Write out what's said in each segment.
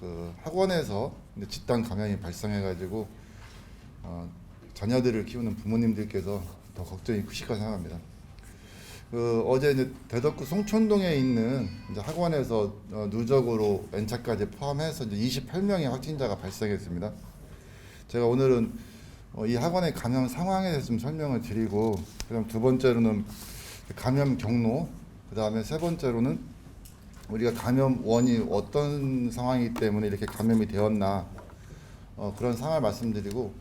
그 학원에서 이제 집단 감염이 발생해가지고 자녀들을 키우는 부모님들께서 더 걱정이 크시다고 생각합니다. 어제 이제 대덕구 송촌동에 있는 이제 학원에서 누적으로 N차까지 포함해서 이제 28명의 확진자가 발생했습니다. 제가 오늘은 이 학원의 감염 상황에 대해서 좀 설명을 드리고, 그다음 두 번째로는 감염 경로, 그다음에 세 번째로는 우리가 감염 원이 어떤 상황이기 때문에 이렇게 감염이 되었나, 그런 상황을 말씀드리고,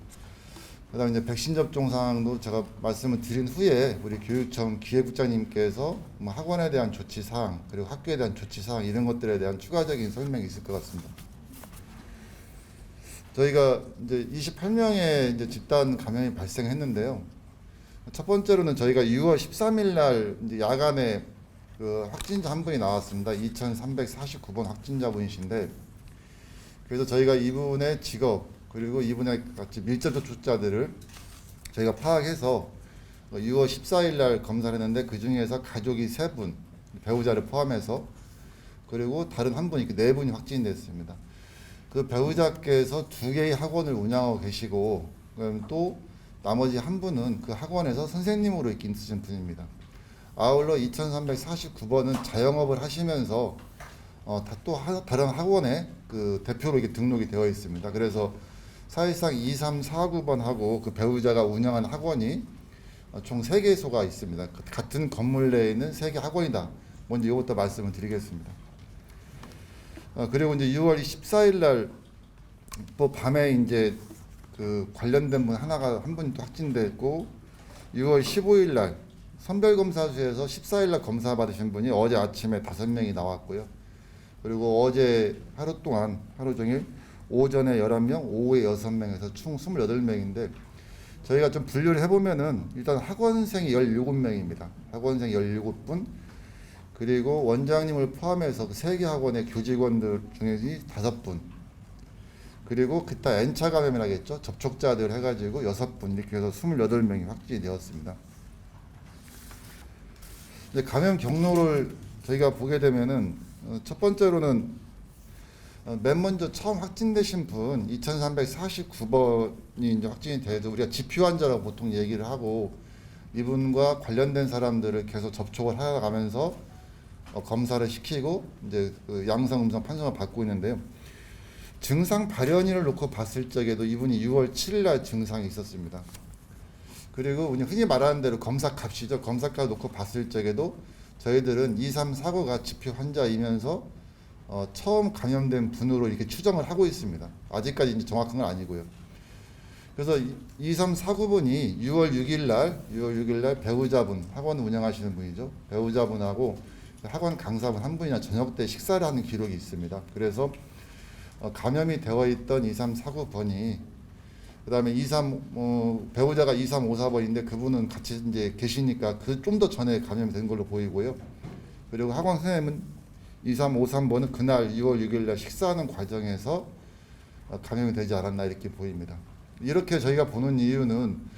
그다음에 이제 백신 접종 상황도 제가 말씀을 드린 후에 우리 교육청 기획국장님께서 뭐 학원에 대한 조치 사항, 그리고 학교에 대한 조치 사항, 이런 것들에 대한 추가적인 설명이 있을 것 같습니다. 저희가 이제 28명의 이제 집단 감염이 발생했는데요. 첫 번째로는 저희가 6월 13일 날 이제 야간에 그 확진자 한 분이 나왔습니다. 2,349번 확진자분이신데, 그래서 저희가 이분의 직업, 그리고 이분의 같이 밀접 접촉자들을 저희가 파악해서 6월 14일 날 검사를 했는데, 그 중에서 가족이 3분, 배우자를 포함해서, 그리고 다른 한 분이, 4분이 확진됐습니다. 그 배우자께서 2개의 학원을 운영하고 계시고, 또 나머지 한 분은 그 학원에서 선생님으로 이렇게 있으신 분입니다. 아울러 2349번은 자영업을 하시면서 또 다른 학원에 그 대표로 이렇게 등록이 되어 있습니다. 그래서 사실상 2349번하고 그 배우자가 운영하는 학원이 총 3개소가 있습니다. 같은 건물 내에 있는 3개 학원이다. 먼저 이것부터 말씀을 드리겠습니다. 그리고 이제 6월 14일 날 또 밤에 이제 그 관련된 분 한 분이 또 확진됐고, 6월 15일 날 선별검사소에서 14일 날 검사 받으신 분이 어제 아침에 5명이 나왔고요. 그리고 어제 하루 동안 하루 종일 오전에 11명, 오후에 6명에서 총 28명인데, 저희가 좀 분류를 해보면은 일단 학원생이 17명입니다. 학원생 17분, 그리고 원장님을 포함해서 그 3개 학원의 교직원들 중에 5분, 그리고 기타 N차 감염이라겠죠. 접촉자들 해가지고 6분, 이렇게 해서 28명이 확진이 되었습니다. 이제 감염 경로를 저희가 보게 되면은 첫 번째로는 맨 먼저 처음 확진되신 분 2,349번이 이제 확진이 돼도 우리가 지표 환자라고 보통 얘기를 하고, 이분과 관련된 사람들을 계속 접촉을 해가면서 검사를 시키고 이제 그 양성 음성 판정을 받고 있는데요. 증상 발현일을 놓고 봤을 적에도 이분이 6월 7일 날 증상이 있었습니다. 그리고 흔히 말하는 대로 검사 값이죠. 검사 값을 놓고 봤을 적에도 저희들은 2349가 지표 환자이면서 처음 감염된 분으로 이렇게 추정을 하고 있습니다. 아직까지 이제 정확한 건 아니고요. 그래서 2349분이 6월 6일 날 배우자분, 학원 운영하시는 분이죠. 배우자분하고 학원 강사분 한 분이나 저녁 때 식사를 하는 기록이 있습니다. 그래서 감염이 되어 있던 2349번이, 그다음에 배우자가 2354번인데 그분은 같이 이제 계시니까 그 좀 더 전에 감염이 된 걸로 보이고요. 그리고 학원 선생님은 2353번은 그날 6월 6일 날 식사하는 과정에서 감염이 되지 않았나 이렇게 보입니다. 이렇게 저희가 보는 이유는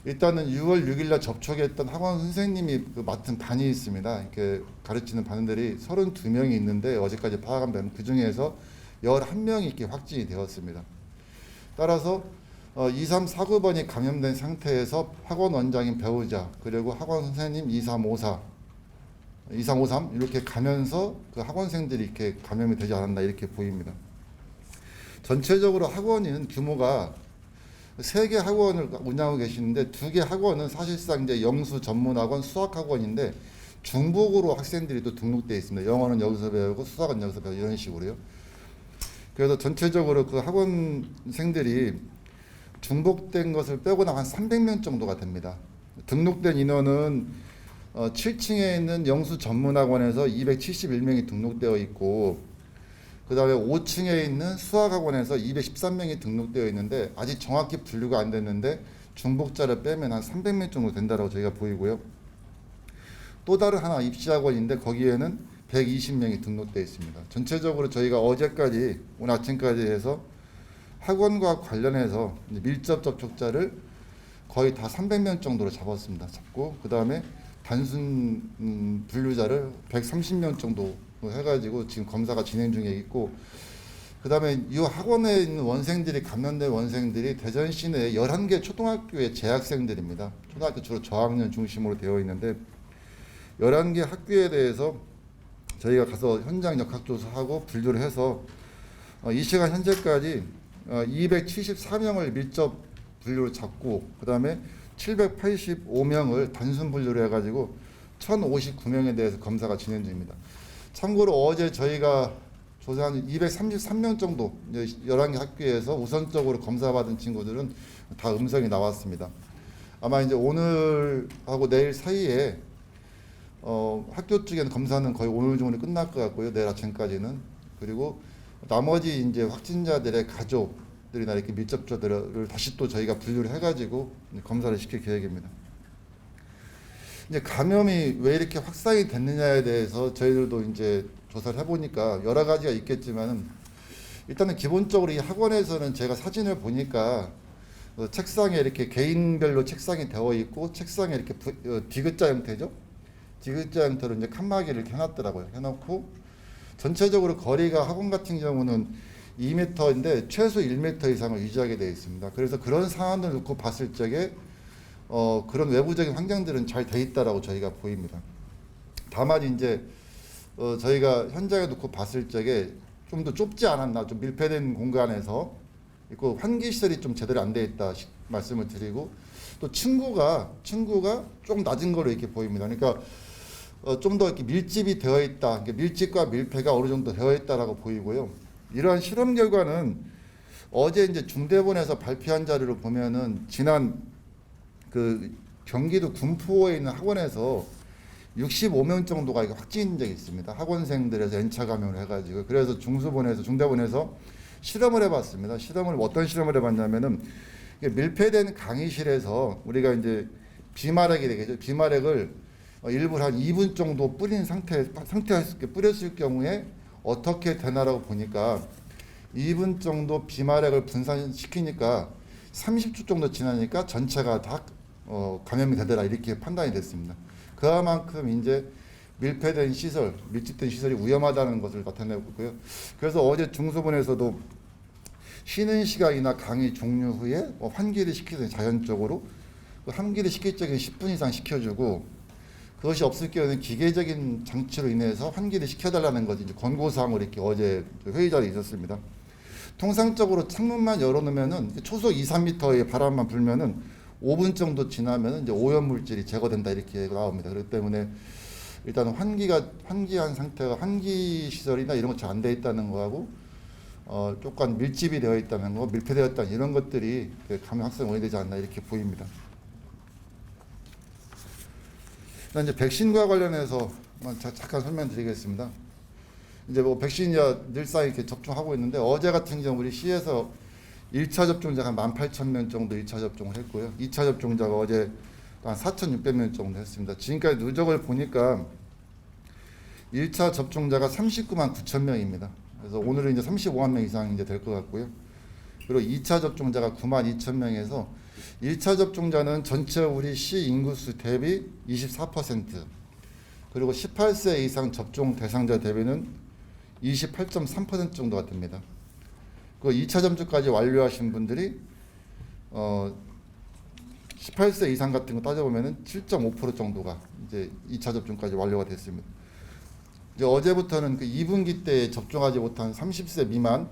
일단은 6월 6일 날 접촉했던 학원 선생님이 그 맡은 반이 있습니다. 이렇게 가르치는 반들이 32명이 있는데 어제까지 파악한 바는 그 중에서 11명이 이렇게 확진이 되었습니다. 따라서 2349번이 감염된 상태에서 학원 원장인 배우자, 그리고 학원 선생님 2353 이렇게 가면서 그 학원생들이 이렇게 감염이 되지 않았나 이렇게 보입니다. 전체적으로 학원은 규모가 3개 학원을 운영하고 계시는데 2개 학원은 사실상 이제 영수 전문학원, 수학학원인데 중복으로 학생들이 또 등록되어 있습니다. 영어는 여기서 배우고 수학은 여기서 배우고 이런 식으로요. 그래서 전체적으로 그 학원생들이 중복된 것을 빼고는 한 300명 정도가 됩니다. 등록된 인원은 7층에 있는 영수 전문학원에서 271명이 등록되어 있고, 그 다음에 5층에 있는 수학학원에서 213명이 등록되어 있는데 아직 정확히 분류가 안 됐는데 중복자를 빼면 한 300명 정도 된다고 저희가 보이고요. 또 다른 하나 입시학원인데 거기에는 120명이 등록되어 있습니다. 전체적으로 저희가 어제까지 오늘 아침까지 해서 학원과 관련해서 밀접 접촉자를 거의 다 300명 정도로 잡았습니다. 잡고 그 다음에 단순 분류자를 130명 정도 해가지고 지금 검사가 진행 중에 있고, 그다음에 이 학원에 있는 원생들이 감염된 원생들이 대전 시내 11개 초등학교의 재학생들입니다. 초등학교 주로 저학년 중심으로 되어 있는데 11개 학교에 대해서 저희가 가서 현장 역학조사하고 분류를 해서 이 시간 현재까지 274명을 밀접 분류를 잡고 그다음에 785명을 단순 분류를 해가지고 1059명에 대해서 검사가 진행 중입니다. 참고로 어제 저희가 조사한 233명 정도 11개 학교에서 우선적으로 검사받은 친구들은 다 음성이 나왔습니다. 아마 이제 오늘하고 내일 사이에 학교 쪽에는 검사는 거의 오늘 중으로 끝날 것 같고요. 내일 아침까지는. 그리고 나머지 이제 확진자들의 가족들이나 이렇게 밀접자들을 다시 또 저희가 분류를 해가지고 검사를 시킬 계획입니다. 이제 감염이 왜 이렇게 확산이 됐느냐에 대해서 저희들도 이제 조사를 해보니까 여러 가지가 있겠지만은 일단은 기본적으로 이 학원에서는 제가 사진을 보니까 책상에 이렇게 개인별로 책상이 되어 있고 책상에 이렇게 디귿자 형태죠. 디귿자 형태로 이제 칸막이를 이렇게 해놨더라고요. 해놓고 전체적으로 거리가 학원 같은 경우는 2m인데 최소 1m 이상을 유지하게 되어 있습니다. 그래서 그런 상황을 놓고 봤을 적에 그런 외부적인 환경들은 잘 돼 있다라고 저희가 보입니다. 다만 이제 저희가 현장에 놓고 봤을 적에 좀 더 좁지 않았나, 좀 밀폐된 공간에서 있고 환기 시설이 좀 제대로 안 돼 있다 말씀을 드리고 또 층고가 좀 낮은 거로 이렇게 보입니다. 그러니까 좀 더 이렇게 밀집이 되어 있다, 밀집과 밀폐가 어느 정도 되어 있다라고 보이고요. 이러한 실험 결과는 어제 이제 중대본에서 발표한 자료를 보면은 지난 그 경기도 군포에 있는 학원에서 65명 정도가 확진인 적이 있습니다. 학원생들에서 N차 감염을 해가지고 그래서 중대본에서 실험을 해봤습니다. 어떤 실험을 해봤냐면은 밀폐된 강의실에서 우리가 이제 비말액이 되겠죠. 비말액을 일부러 한 2분 정도 뿌린 상태에서 뿌렸을 경우에 어떻게 되나라고 보니까 2분 정도 비말액을 분산시키니까 30초 정도 지나니까 전체가 다 감염이 되더라 이렇게 판단이 됐습니다. 그만큼 이제 밀폐된 시설, 밀집된 시설이 위험하다는 것을 나타내고 있고요. 그래서 어제 중수본에서도 쉬는 시간이나 강의 종료 후에 환기를 시키는 자연적으로 환기를 시킬 적에 10분 이상 시켜주고 그것이 없을 경우에는 기계적인 장치로 인해서 환기를 시켜달라는 것이 이제 권고사항으로 이렇게 어제 회의 자리에 있었습니다. 통상적으로 창문만 열어놓으면은 초속 2, 3m의 바람만 불면은 5분 정도 지나면은 이제 오염 물질이 제거된다 이렇게 나옵니다. 그렇기 때문에 일단 환기한 상태가 환기 시설이나 이런 것 잘 안 돼 있다는 거하고 조금 밀집이 되어 있다는 거, 밀폐되어 있다는 이런 것들이 감염 확산 원인이 되지 않나 이렇게 보입니다. 이제 백신과 관련해서 잠깐 설명드리겠습니다. 이제 뭐 백신 늘상 이렇게 접종하고 있는데 어제 같은 경우 우리 시에서 1차 접종자가 18,000명 정도 1차 접종을 했고요. 2차 접종자가 어제 한 4,600명 정도 했습니다. 지금까지 누적을 보니까 1차 접종자가 39만 9천 명입니다. 그래서 오늘은 이제 35만 명 이상 이제 될 것 같고요. 그리고 2차 접종자가 9만 2천 명에서 1차 접종자는 전체 우리 시 인구수 대비 24%, 그리고 18세 이상 접종 대상자 대비는 28.3% 정도가 됩니다. 그 2차 접종까지 완료하신 분들이 18세 이상 같은 거 따져보면은 7.5% 정도가 이제 2차 접종까지 완료가 됐습니다. 이제 어제부터는 그 2분기 때 접종하지 못한 30세 미만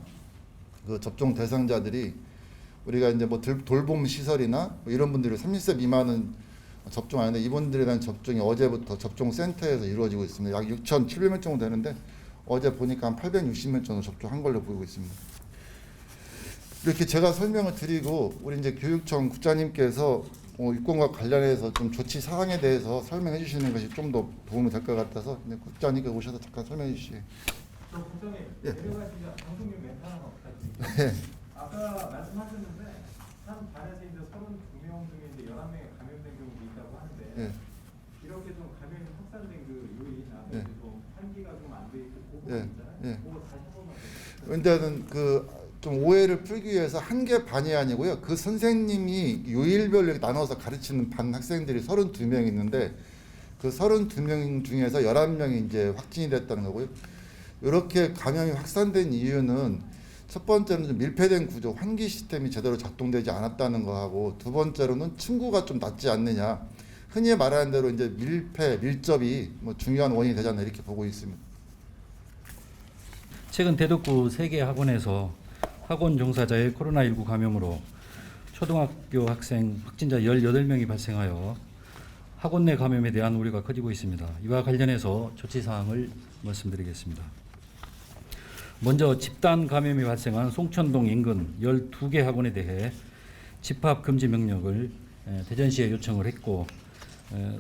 그 접종 대상자들이 우리가 이제 뭐 돌봄 시설이나 뭐 이런 분들이 30세 미만은 접종 안 했는데 이분들에 대한 접종이 어제부터 접종센터에서 이루어지고 있습니다. 약 6,700명 정도 되는데 어제 보니까 한 860명 정도 접종한 걸로 보이고 있습니다. 이렇게 제가 설명을 드리고 우리 이제 교육청 국장님께서 입건과 관련해서 좀 조치 사항에 대해서 설명해 주시는 것이 좀 더 도움이 될 것 같아서 국장님께 오셔서 잠깐 설명해 주시죠. 저 국장님, 예. 내려가시죠. 방송용 멘트 하나 부탁드립니다. 예. 아까 말씀하셨는데 한 반에서 이제 32명 중에 이제 11명이 감염된 경우도 있다고 하는데 예. 이렇게 좀 감염이 확산된 그 요인이나 예. 좀 환기가 좀 안 돼 있고 그거 예. 있잖아요. 예. 그거 다시 한 번만 더. 근데는 그 좀 오해를 풀기 위해서 한 개 반이 아니고요. 그 선생님이 요일별로 나눠서 가르치는 반 학생들이 32명 있는데 그 32명 중에서 11명이 이제 확진이 됐다는 거고요. 이렇게 감염이 확산된 이유는 첫 번째는 좀 밀폐된 구조, 환기 시스템이 제대로 작동되지 않았다는 거하고, 두 번째로는 층고가 좀 낮지 않느냐. 흔히 말하는 대로 이제 밀접이 뭐 중요한 원인이 되지 않나 이렇게 보고 있습니다. 최근 대덕구 3개 학원에서 학원 종사자의 코로나19 감염으로 초등학교 학생 확진자 18명이 발생하여 학원 내 감염에 대한 우려가 커지고 있습니다. 이와 관련해서 조치사항을 말씀드리겠습니다. 먼저 집단 감염이 발생한 송천동 인근 12개 학원에 대해 집합 금지 명령을 대전시에 요청을 했고,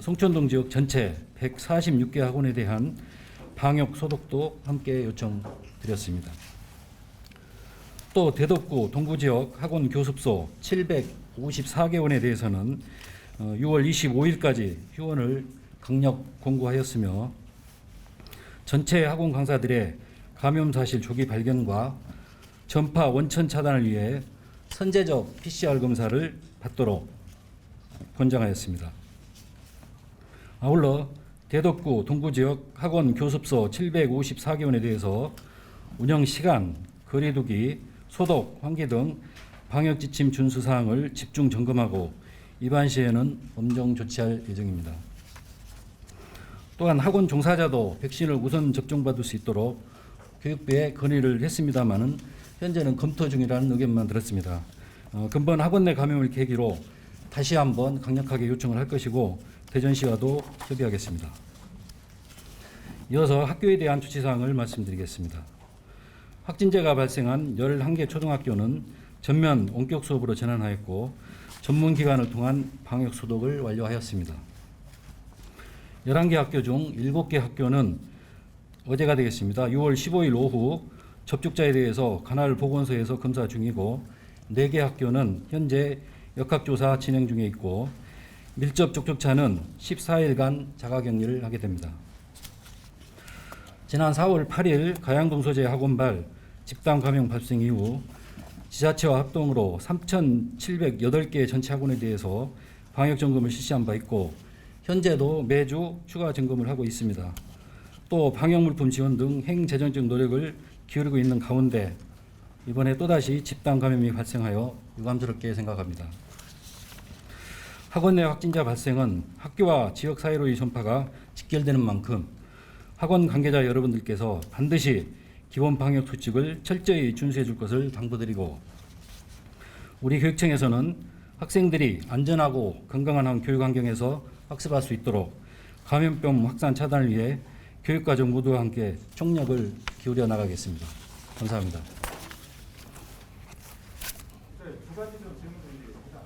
송천동 지역 전체 146개 학원에 대한 방역 소독도 함께 요청드렸습니다. 또 대덕구 동구 지역 학원 교습소 754개원에 대해서는 6월 25일까지 휴원을 강력 공고하였으며, 전체 학원 강사들의 감염 사실 조기 발견과 전파 원천 차단을 위해 선제적 PCR 검사를 받도록 권장하였습니다. 아울러 대덕구 동구 지역 학원 교습소 754개원에 대해서 운영 시간, 거리두기, 소독, 환기 등 방역 지침 준수 사항을 집중 점검하고 위반 시에는 엄정 조치할 예정입니다. 또한 학원 종사자도 백신을 우선 접종받을 수 있도록 교육부에 건의를 했습니다마는 현재는 검토 중이라는 의견만 들었습니다. 근본 학원 내 감염을 계기로 다시 한번 강력하게 요청을 할 것이고 대전시와도 협의하겠습니다. 이어서 학교에 대한 조치사항을 말씀드리겠습니다. 확진자가 발생한 11개 초등학교는 전면 원격 수업으로 전환하였고 전문기관을 통한 방역 소독을 완료하였습니다. 11개 학교 중 7개 학교는 어제가 되겠습니다. 6월 15일 오후 접촉자에 대해서 관할 보건소에서 검사 중이고, 4개 학교는 현재 역학조사 진행 중에 있고, 밀접 접촉자는 14일간 자가격리를 하게 됩니다. 지난 4월 8일 가양동 소재 학원발 집단 감염 발생 이후 지자체와 합동으로 3,708개 전체 학원에 대해서 방역 점검을 실시한 바 있고, 현재도 매주 추가 점검을 하고 있습니다. 또 방역물품 지원 등 행재정적 노력을 기울이고 있는 가운데 이번에 또다시 집단 감염이 발생하여 유감스럽게 생각합니다. 학원 내 확진자 발생은 학교와 지역 사회로의 전파가 직결되는 만큼 학원 관계자 여러분들께서 반드시 기본 방역 수칙을 철저히 준수해 줄 것을 당부드리고, 우리 교육청에서는 학생들이 안전하고 건강한 교육 환경에서 학습할 수 있도록 감염병 확산 차단을 위해 교육과정 모두와 함께 총력을 기울여 나가겠습니다. 감사합니다. 네, 두 가지 좀 질문드리겠습니다.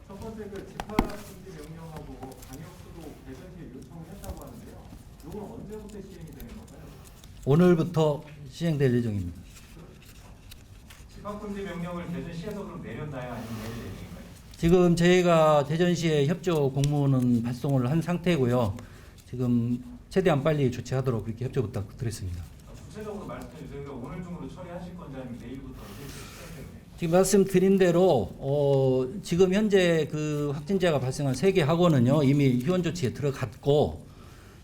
첫 번째 집합금지 명령하고 방역수도 대전시에 요청을 했다고 하는데요. 이건 언제부터 시행이 되는 건가요? 오늘부터 시행될 예정입니다. 집합금지 명령을 대전시에서 그럼 내렸나요? 아니면 내릴 예정인가요? 지금 저희가 대전시에 협조 공문은 발송을 한 상태고요. 지금 최대한 빨리 조치하도록 그렇게 협조 부탁드렸습니다. 구체적으로 말씀해 주세요. 그러니까 오늘 중으로 처리하실 건지 아니면 내일부터 어떻게 시행되나요? 지금 말씀드린 대로 지금 현재 그 확진자가 발생한 3개 학원은요 이미 휴원 조치에 들어갔고,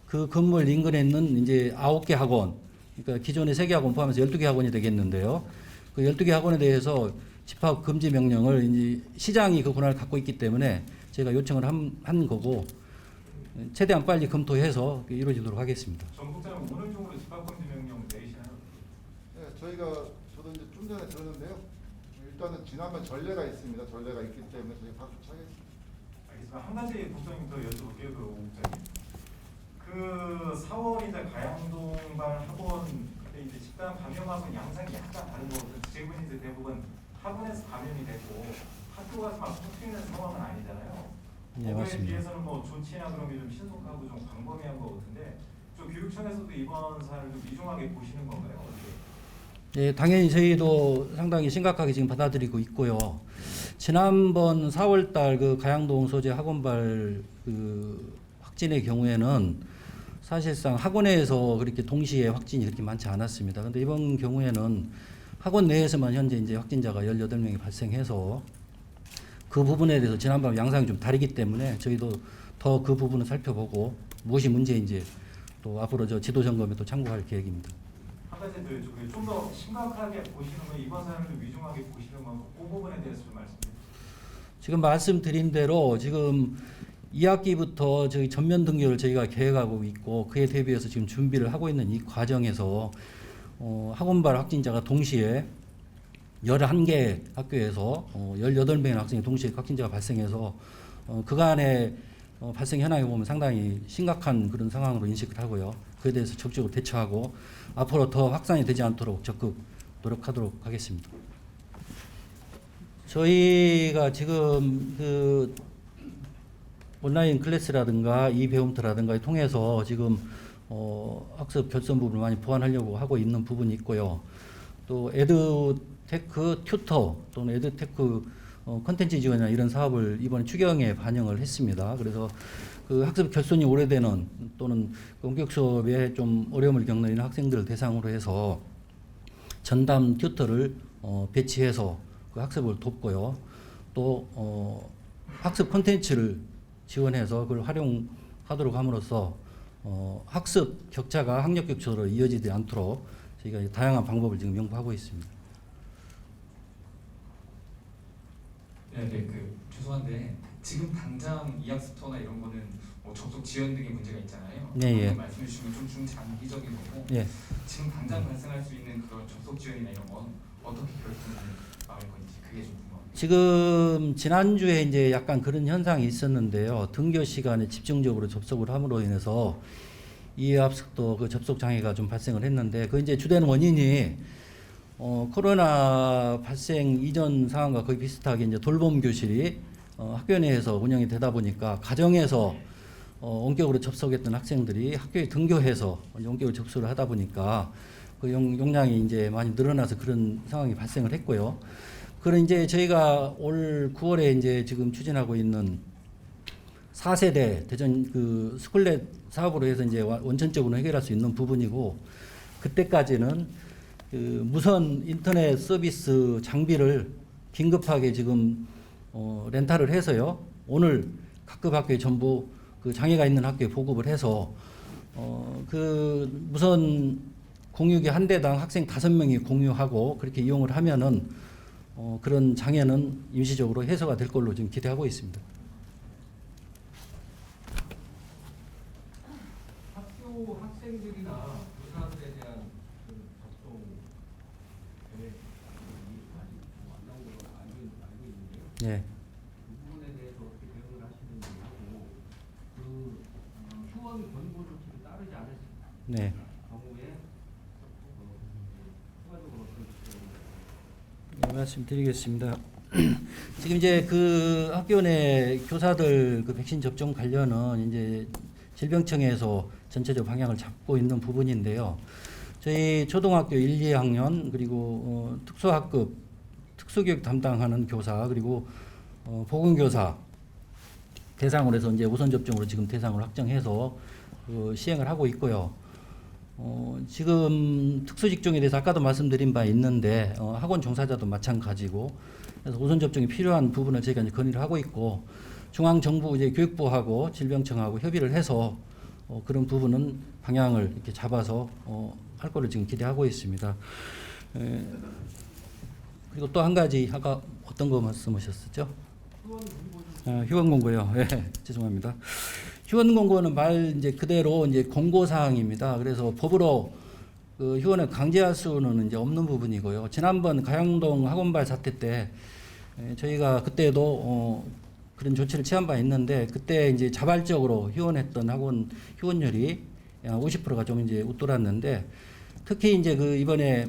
그 건물 인근에 있는 이제 9개 학원, 그러니까 기존의 3개 학원 포함해서 12개 학원이 되겠는데요. 그 12개 학원에 대해서 집합 금지 명령을 이제 시장이 그 권한을 갖고 있기 때문에 제가 요청을 한 거고, 최대한 빨리 검토해서 이루어지도록 하겠습니다. 전국장은 오늘 중으로 집합금지 명령 내리시나요? 네, 저도 이제 좀 전에 들었는데요. 일단은 지난번 전례가 있습니다. 전례가 있기 때문에 저희 박수 차겠습니다. 알겠습니다. 한 가지 국장님 더 여쭤볼게요. 국장님. 그 4월이자 가양동발 학원 그때 이제 집단 감염하고 양상이 약간 다른 거거든요. 지금 이제 대부분 학원에서 감염이 되고 학교가 막 퍼뜨리는 상황은 아니잖아요. 네, 그거에 맞습니다. 비해서는 뭐 조치나 그런 게 좀 신속하고 좀 광범위한 거 같은데, 좀 교육청에서도 이번 사안을 좀 이중하게 보시는 건가요? 어떻게? 네, 당연히 저희도 상당히 심각하게 지금 받아들이고 있고요. 지난번 4월달 그 가양동 소재 학원발 그 확진의 경우에는 사실상 학원에서 그렇게 동시에 확진이 그렇게 많지 않았습니다. 그런데 이번 경우에는 학원 내에서만 현재 이제 확진자가 18명이 발생해서 그 부분에 대해서 지난번 양상이 좀 다르기 때문에 저희도 더 그 부분을 살펴보고 무엇이 문제인지 또 앞으로 저 지도 점검에 또 참고할 계획입니다. 한 가지 좀 더 심각하게 보시는 건 이번 사연을 좀 위중하게 보시는 건 그 부분에 대해서 좀 말씀해 주세요. 지금 말씀드린 대로 지금 2학기부터 저희 전면 등교를 저희가 계획하고 있고 그에 대비해서 지금 준비를 하고 있는 이 과정에서 학원발 확진자가 동시에 11개 학교에서 18명의 학생이 동시에 확진자가 발생해서 그간의 발생 현황에 보면 상당히 심각한 그런 상황으로 인식을 하고요. 그에 대해서 적극적으로 대처하고 앞으로 더 확산이 되지 않도록 적극 노력하도록 하겠습니다. 저희가 지금 그 온라인 클래스라든가 이 배움터라든가 통해서 지금 학습 결손 부분을 많이 보완하려고 하고 있는 부분이 있고요. 또 에듀테크 튜터 또는 에듀테크 컨텐츠 지원이나 이런 사업을 이번에 추경에 반영을 했습니다. 그래서 그 학습 결손이 오래되는 또는 원격 수업에 좀 어려움을 겪는 이런 학생들을 대상으로 해서 전담 튜터를 배치해서 그 학습을 돕고요. 또 학습 콘텐츠를 지원해서 그걸 활용하도록 함으로써 학습 격차가 학력 격차로 이어지지 않도록 저희가 다양한 방법을 지금 연구하고 있습니다. 네, 죄송한데 지금 당장 이학스토어나 이런 거는 뭐 접속 지연 등의 문제가 있잖아요. 네, 예. 말씀해 주시면 좀 중장기적인 거고 예. 지금 당장 발생할 수 있는 그런 접속 지연이나 이런 건 어떻게 결정을 나올 건지 그게 좀 궁금합니다. 지금 지난주에 이제 약간 그런 현상이 있었는데요. 등교 시간에 집중적으로 접속을 함으로 인해서 이해학습도 그 접속 장애가 좀 발생을 했는데 그 이제 주된 원인이 코로나 발생 이전 상황과 거의 비슷하게 이제 돌봄 교실이 학교 내에서 운영이 되다 보니까 가정에서 원격으로 접속했던 학생들이 학교에 등교해서 원격으로 접속을 하다 보니까 그 용량이 이제 많이 늘어나서 그런 상황이 발생을 했고요. 그런 이제 저희가 올 9월에 이제 지금 추진하고 있는 4세대 대전 그 스쿨렛 사업으로 해서 이제 원천적으로 해결할 수 있는 부분이고 그때까지는 그 무선 인터넷 서비스 장비를 긴급하게 지금 렌탈을 해서요. 오늘 각급 학교에 전부 그 장애가 있는 학교에 보급을 해서 그 무선 공유기 한 대당 학생 5명이 공유하고 그렇게 이용을 하면은 그런 장애는 임시적으로 해소가 될 걸로 지금 기대하고 있습니다. 학교 학생들이나 교사들에 대한 그 접종 계획이 아직 안 나온 걸로 알고 있는데요. 네. 그 부분에 대해서 어떻게 대응을 하시는지 하고 그 휴원 권고 조치를 따르지 않을 네. 경우에 추가적으로 어떤 네, 말씀드리겠습니다. 지금 이제 그 학교 내 교사들 그 백신 접종 관련은 이제 질병청에서 전체적 방향을 잡고 있는 부분인데요. 저희 초등학교 1, 2학년 그리고 특수학급 특수교육 담당하는 교사 그리고 보건교사 대상으로 해서 이제 우선 접종으로 지금 대상을 확정해서 시행을 하고 있고요. 지금 특수직종에 대해서 아까도 말씀드린 바 있는데 학원 종사자도 마찬가지고 그래서 우선 접종이 필요한 부분을 저희가 이제 건의를 하고 있고 중앙 정부 이제 교육부하고 질병청하고 협의를 해서 그런 부분은 방향을 이렇게 잡아서 할 거를 지금 기대하고 있습니다. 그리고 또 한 가지 아까 어떤 거 말씀하셨었죠? 휴원 공고요. 예, 죄송합니다. 휴원 공고는 말 이제 그대로 이제 공고 사항입니다. 그래서 법으로 그 휴원을 강제할 수는 이제 없는 부분이고요. 지난번 가양동 학원발 사태 때 저희가 그때도 그런 조치를 취한 바 있는데 그때 이제 자발적으로 휴원했던 학원 휴원율이 50%가 좀 이제 웃돌았는데 특히 이제 그 이번에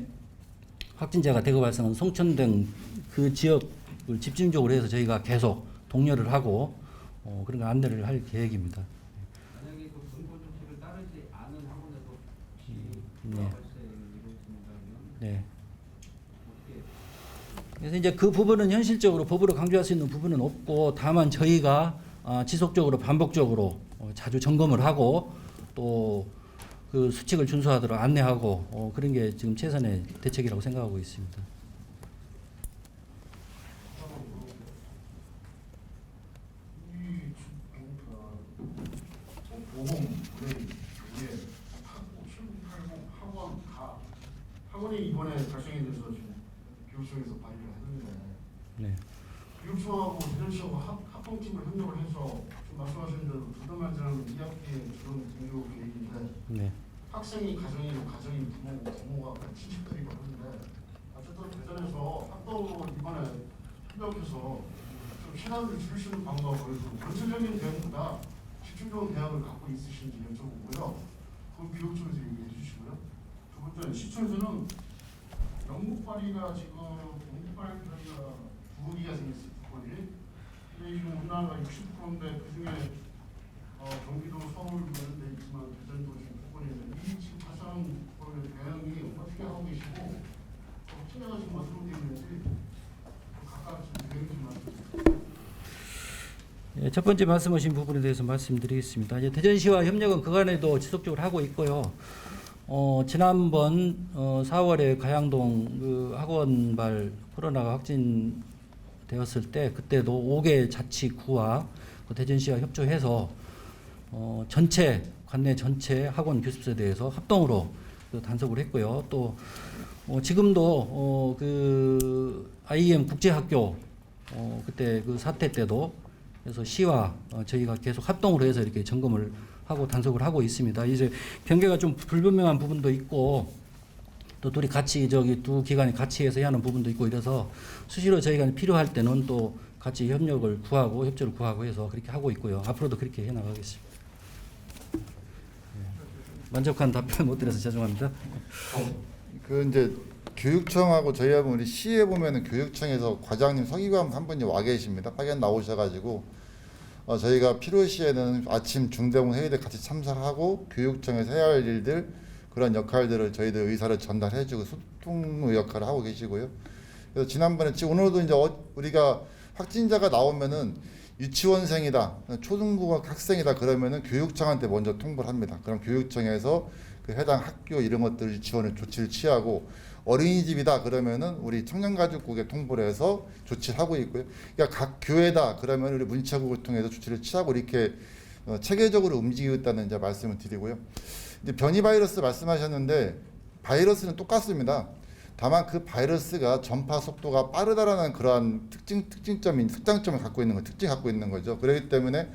확진자가 대거 발생한 송천 등 그 지역을 집중적으로 해서 저희가 계속 독려를 하고 그런 거 안내를 할 계획입니다. 만약에 그 권고 조치를 따르지 않은 학원에서 혹시 네. 발생이 이루어진다면 네. 어떻게 그래서 이제 그 부분은 현실적으로 법으로 강조할 수 있는 부분은 없고 다만 저희가 지속적으로 반복적으로 자주 점검을 하고 또 그 수칙을 준수하도록 안내하고 그런 게 지금 최선의 대책이라고 생각하고 있습니다. 보험 의뢰 이게 5780 학원 다 학원이 이번에 발생에 대해서 지금 교육청에서 발의를 했는데 네. 교육청하고 대전시하고 합동팀을 협력을 해서 지금 말씀하신 대로 부담하지 않은 2학기에 그런 등교 계획인데 네. 학생이 가정이고 가정이 부모고 부모가 친척들이고 하는데 어쨌든 대전에서 합동으로 이번에 협력해서 좀 시간을 줄일 수 있는 방법을 좀 건설적인 대응보다 집중적인 대응을 갖고 있으신지 여쭤보고요. 그 교육청에서 얘기해 주시고요. 두 번째 시청에서는 영국발이가 지금 영국발 저희가 두 기가 생겼어요. 국발이. 근데 지금 우리나라가 60%인데 그 중에 경기도 서울 이런 데 있지만 대전도 지금 국발인데 이 지금 발생한 거에 대응이 어떻게 하고 계시고 확진자가 지금 어떻게 되고 있는지 각각 좀 대응 좀 말씀해주세요. 예, 첫 번째 말씀하신 부분에 대해서 말씀드리겠습니다. 이제 대전시와 협력은 그간에도 지속적으로 하고 있고요. 지난번 4월에 가양동 그 학원발 코로나가 확진되었을 때 그때도 5개 자치구와 그 대전시와 협조해서 전체 관내 전체 학원 교습소에 대해서 합동으로 그 단속을 했고요. 또 지금도 그 IEM 국제학교 그때 그 사태 때도 그래서 시와 저희가 계속 합동으로 해서 이렇게 점검을 하고 단속을 하고 있습니다. 이제 경계가 좀 불분명한 부분도 있고 또 둘이 같이 저기 두 기관이 같이 해서 해야 하는 부분도 있고 이래서 수시로 저희가 필요할 때는 또 같이 협력을 구하고 협조를 구하고 해서 그렇게 하고 있고요. 앞으로도 그렇게 해 나가겠습니다. 만족한 답변 못 드려서 죄송합니다. 그 이제 교육청하고 저희하고 우리 시에 보면은 교육청에서 과장님 서기관 한 분이 와 계십니다. 파견 나오셔가지고 저희가 필요시에는 아침 중대본 회의 때 같이 참석하고 교육청에서 해야 할 일들 그런 역할들을 저희들 의사를 전달해주고 소통 역할을 하고 계시고요. 그래서 지난번에 지금 오늘도 이제 우리가 확진자가 나오면은 유치원생이다, 초중고급 학생이다 그러면은 교육청한테 먼저 통보를 합니다. 그럼 교육청에서 그 해당 학교 이런 것들 유치원을 조치를 취하고 어린이집이다 그러면은 우리 청년가족국에 통보를 해서 조치를 하고 있고요. 그러니까 각 교회다 그러면 우리 문체국을 통해서 조치를 취하고 이렇게 체계적으로 움직이고 있다는 이제 말씀을 드리고요. 이제 변이 바이러스 말씀하셨는데 바이러스는 똑같습니다. 다만 그 바이러스가 전파 속도가 빠르다라는 그러한 특장점을 갖고 있는 특징 갖고 있는 거죠. 그렇기 때문에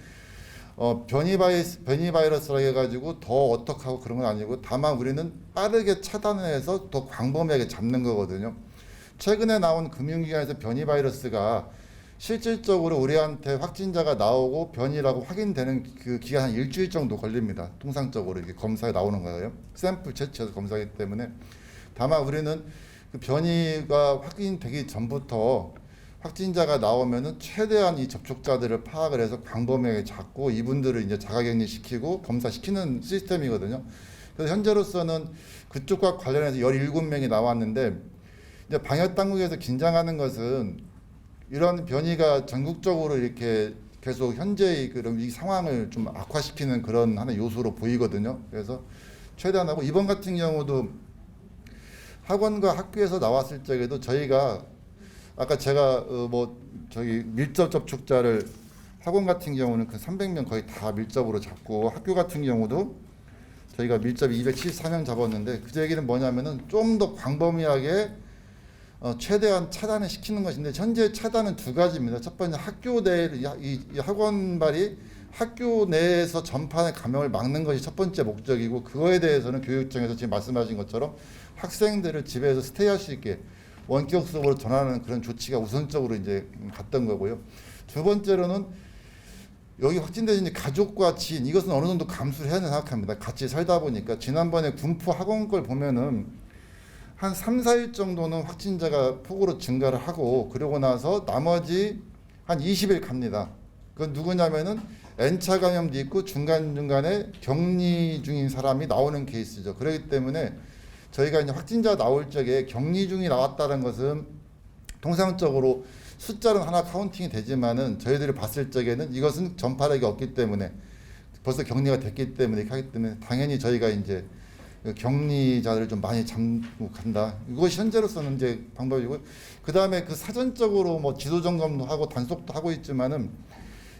변이 바이러스라 해가지고 더 어떻게 하고 그런 건 아니고 다만 우리는 빠르게 차단해서 더 광범위하게 잡는 거거든요. 최근에 나온 금융기관에서 변이 바이러스가 실질적으로 우리한테 확진자가 나오고 변이라고 확인되는 그 기간 한 일주일 정도 걸립니다. 통상적으로 이게 검사에 나오는 거예요. 샘플 채취해서 검사하기 때문에 다만 우리는 그 변이가 확인되기 전부터 확진자가 나오면은 최대한 이 접촉자들을 파악을 해서 광범위하게 잡고 이분들을 이제 자가격리시키고 검사시키는 시스템이거든요. 그래서 현재로서는 그쪽과 관련해서 17명이 나왔는데 이제 방역 당국에서 긴장하는 것은 이런 변이가 전국적으로 이렇게 계속 현재의 그런 이 상황을 좀 악화시키는 그런 하나의 요소로 보이거든요. 그래서 최대한 하고 이번 같은 경우도 학원과 학교에서 나왔을 적에도 저희가 아까 제가 저기 밀접 접촉자를 학원 같은 경우는 그 300명 거의 다 밀접으로 잡고 학교 같은 경우도 저희가 밀접이 274명 잡았는데 그 얘기는 뭐냐면은 좀 더 광범위하게 최대한 차단을 시키는 것인데 현재 차단은 두 가지입니다. 첫 번째 학교 내 이 학원발이 학교 내에서 전파의 감염을 막는 것이 첫 번째 목적이고 그거에 대해서는 교육청에서 지금 말씀하신 것처럼 학생들을 집에서 스테이할 수 있게 원격 수업으로 전환하는 그런 조치가 우선적으로 이제 갔던 거고요. 두 번째로는 여기 확진되신 가족과 지인 이것은 어느 정도 감수를 해야 된다고 생각합니다. 같이 살다 보니까 지난번에 군포 학원 걸 보면은 한 3, 4일 정도는 확진자가 폭으로 증가를 하고 그러고 나서 나머지 한 20일 갑니다. 그건 누구냐면은 N차 감염도 있고 중간중간에 격리 중인 사람이 나오는 케이스죠. 그렇기 때문에 저희가 이제 확진자 나올 적에 격리 중이 나왔다는 것은 통상적으로 숫자는 하나 카운팅이 되지만은 저희들이 봤을 적에는 이것은 전파력이 없기 때문에 벌써 격리가 됐기 때문에 이렇게 하기 때문에 당연히 저희가 이제 격리자들을 좀 많이 잡고 간다. 이것이 현재로서는 이제 방법이고 그 다음에 그 사전적으로 뭐 지도 점검도 하고 단속도 하고 있지만은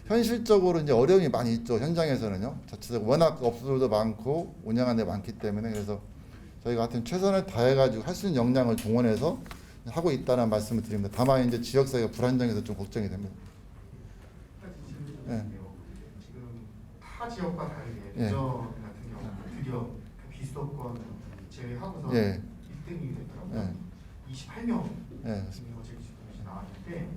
현실적으로 이제 어려움이 많이 있죠. 현장에서는요. 자체적으로 워낙 업소들도 많고 운영하는 데 많기 때문에 그래서 저희가 하여튼 최선을 다해가지고 할 수 있는 역량을 동원해서 하고 있다는 말씀을 드립니다. 다만 이제 지역사회가 불안정해서 좀 걱정이 됩니다. 네. 지금 타 지역과 다르게 예. 대전 같은 경우 드디어 비수도권 제외하고서 예. 1등이 됐더라고요. 예. 28명 예. 제기주권이 나왔는데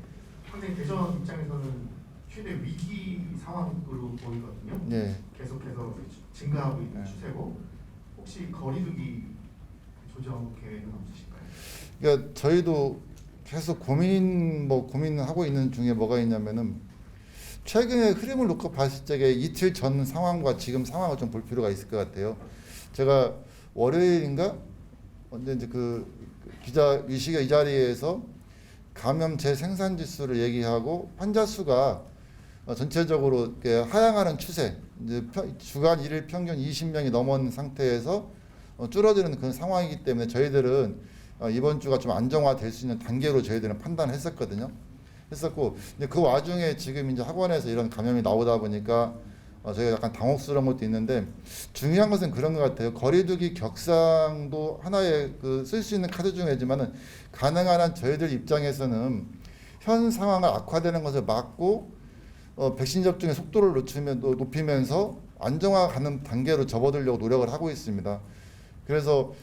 상당히 대전 입장에서는 최대 위기 상황으로 보이거든요. 예. 계속해서 증가하고 있는 예. 추세고 혹시 거리두기 조정 계획은 없으실까요? 그러니까 저희도 계속 고민하고 있는 중에 뭐가 있냐면은 최근의 흐름을 놓고 봤을 적에 이틀 전 상황과 지금 상황을 좀 볼 필요가 있을 것 같아요. 제가 월요일인가 언제 이제 그 기자 위시가 이 자리에서 감염 재생산 지수를 얘기하고 환자 수가 전체적으로 이렇게 하향하는 추세, 이제 주간 일일 평균 20명이 넘은 상태에서 줄어드는 그런 상황이기 때문에 저희들은 이번 주가 좀 안정화될 수 있는 단계로 저희들은 판단했었거든요. 했었고, 근데 그 와중에 지금 이제 학원에서 이런 감염이 나오다 보니까 저희가 약간 당혹스러운 것도 있는데 중요한 것은 그런 것 같아요. 거리두기 격상도 하나의 그 쓸 수 있는 카드 중이지만은 가능한 한 저희들 입장에서는 현 상황을 악화되는 것을 막고 백신 접종의 속도를 높이면서 안정화 가는 단계로 접어들려고 노력을 하고 있습니다. 그래서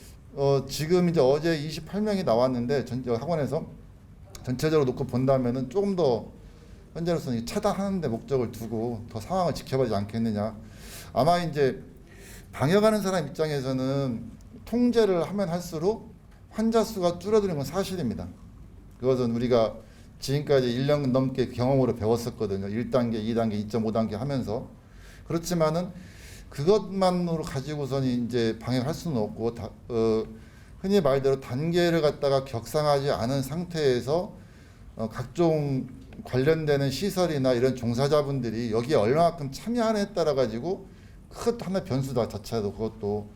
지금 이제 어제 28명이 나왔는데 학원에서 전체적으로 놓고 본다면은 조금 더 현재로서는 차단하는 데 목적을 두고 더 상황을 지켜보지 않겠느냐. 아마 이제 방역하는 사람 입장에서는 통제를 하면 할수록 환자 수가 줄어드는 건 사실입니다. 그것은 우리가 지금까지 1년 넘게 경험으로 배웠었거든요. 1단계, 2단계, 2.5단계 하면서. 그렇지만은 그것만으로 가지고서는 이제 방역할 수는 없고 흔히 말대로 단계를 갖다가 격상하지 않은 상태에서 각종 관련되는 시설이나 이런 종사자분들이 여기에 얼마만큼 참여하느냐에 따라 가지고 그것도 하나의 변수다 자체도 그것도.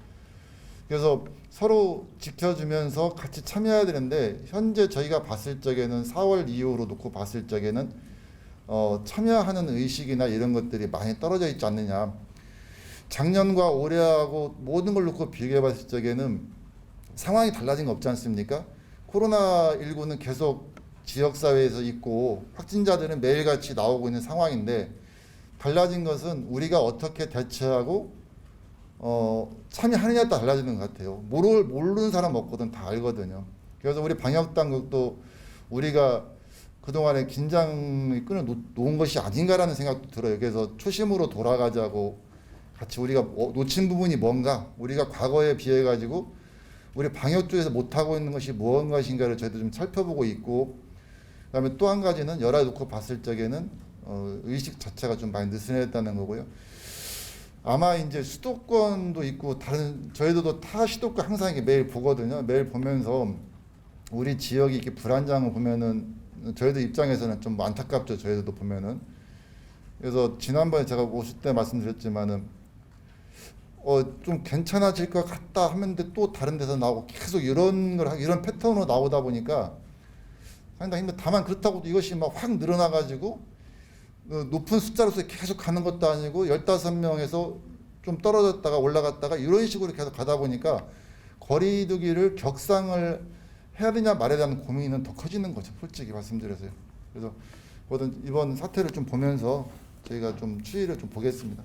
그래서 서로 지켜주면서 같이 참여해야 되는데 현재 저희가 봤을 적에는 4월 이후로 놓고 봤을 적에는 참여하는 의식이나 이런 것들이 많이 떨어져 있지 않느냐. 작년과 올해하고 모든 걸 놓고 비교해 봤을 적에는 상황이 달라진 거 없지 않습니까? 코로나19는 계속 지역사회에서 있고 확진자들은 매일같이 나오고 있는 상황인데 달라진 것은 우리가 어떻게 대처하고 참여하느냐에 따라 달라지는 것 같아요. 모르는 사람 없거든 다 알거든요. 그래서 우리 방역당국도 우리가 그동안에 긴장을 끊어놓은 것이 아닌가라는 생각도 들어요. 그래서 초심으로 돌아가자고 같이 우리가 놓친 부분이 뭔가 우리가 과거에 비해 가지고 우리 방역 쪽에서 못하고 있는 것이 무엇인가를 저희도 좀 살펴보고 있고 그다음에 또 한 가지는 열화 놓고 봤을 적에는 의식 자체가 좀 많이 느슨해졌다는 거고요. 아마 이제 수도권도 있고 다른 저희들도 타 시도권 항상 이렇게 매일 보거든요. 매일 보면서 우리 지역이 이렇게 불안장을 보면은 저희들 입장에서는 좀 안타깝죠. 저희들도 보면은. 그래서 지난번에 제가 오실 때 말씀드렸지만은 좀 괜찮아질 것 같다 하는데 또 다른 데서 나오고 계속 이런 패턴으로 나오다 보니까 상당히 힘들다. 다만 그렇다고 이것이 막 확 늘어나 가지고 높은 숫자로서 계속 가는 것도 아니고 15명에서 좀 떨어졌다가 올라갔다가 이런 식으로 계속 가다 보니까 거리두기를 격상을 해야 되냐 말아야 되는 고민은 더 커지는 거죠. 솔직히 말씀드려서요. 그래서 이번 사태를 좀 보면서 저희가 좀 추이를 좀 보겠습니다.